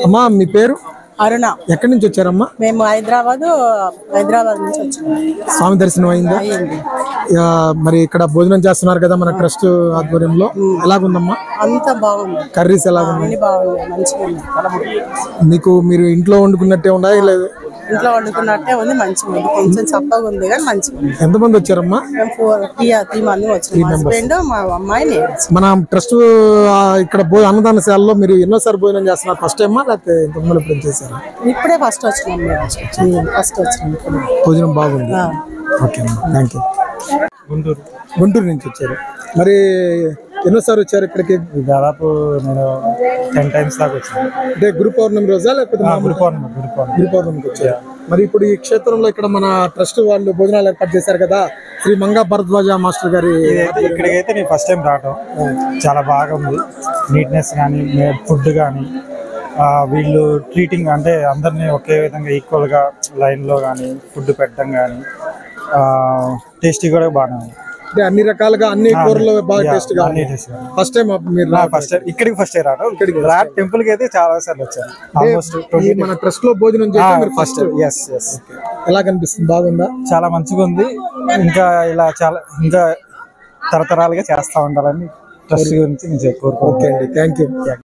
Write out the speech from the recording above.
అమ్మా మీ పేరు? అరుణ. ఎక్కడి నుంచి వచ్చారమ్మా? మేము హైదరాబాద్ నుంచి వచ్చాము. స్వామి దర్శనం అయిందా? మరి ఇక్కడ భోజనం చేస్తున్నారు కదా మన ట్రస్ట్ ఆధ్వర్యంలో, ఎలాగుందమ్మా? అంతా బాగుంది. కర్రీస్ ఎలాగున్నాయి? బాగుంది, మంచిగా ఉంది. మీరు ఇంట్లో వండుకున్నట్టే ఉన్నాయా? లేదు, ఇంట్లో వండుకున్నట్టే ఉంది, మంచిగా ఉంది. కొంచెం చప్పగా ఉంది కానీ మంచిగా ఉంది. ఎంతమంది వచ్చారమ్మా? మేము 3 మంది వచ్చాము. మా హస్బెండ్, మా అమ్మాయి, నేను. మన ట్రస్ట్ ఇక్కడ అన్నదానశాలలో మీరు ఎన్నోసారి భోజనం చేస్తున్నారు? ఫస్ట్ టైమా లేకపోతే ఇంతకుముందు ఎప్పుడు చేశారు? ఇప్పుడే ఫస్ట్ వచ్చినాం. భోజనం బాగుంది. Okay, thank you. గుంటూరు నుంచి వచ్చారు. మరి ఎన్నోసారి వచ్చారు ఇక్కడికి? దాదాపు నేను 10 times దాకా వచ్చాను. అంటే గురు పౌర్ణమి రోజా లేకపోతే గురు పౌర్ణమికి వచ్చారు? మరి ఇప్పుడు ఈ క్షేత్రంలో ఇక్కడ మన ట్రస్ట్ వాళ్ళు భోజనాలు ఏర్పాటు చేశారు కదా, శ్రీ మంగా భరద్వాజ మాస్టర్ గారి. ఇక్కడికైతే నేను ఫస్ట్ టైం రావటం, చాలా బాగా ఉంది. నీట్నెస్ కానీ, ఫుడ్ కానీ, వీళ్ళు ట్రీటింగ్ అంటే అందరినీ ఒకే విధంగా ఈక్వల్గా లైన్లో కానీ ఫుడ్ పెట్టడం కానీ, టేస్టీ కూడా బాగానే ఉంది. అంటే అన్ని రకాలుగా అన్ని కూరలు బాగా టేస్ట్ గా. ఫస్ట్ టైం మీరు? ఇక్కడికి ఫస్ట్ టైం రావడం. టెంపుల్ కి అయితే చాలా సార్లు వచ్చాను. ఆల్మోస్ట్ మన ట్రస్ట్ లో భోజనం చేసి ఫస్ట్. ఎలా కనిపిస్తుంది? బాగుందా? చాలా మంచిగా ఉంది. ఇంకా ఇలా ఇంకా తరతరాలుగా చేస్తా ఉండాలని ట్రస్ట్ గురించి నేను కోరుకుంటున్నాను. ఓకే అండి, థ్యాంక్ యూ.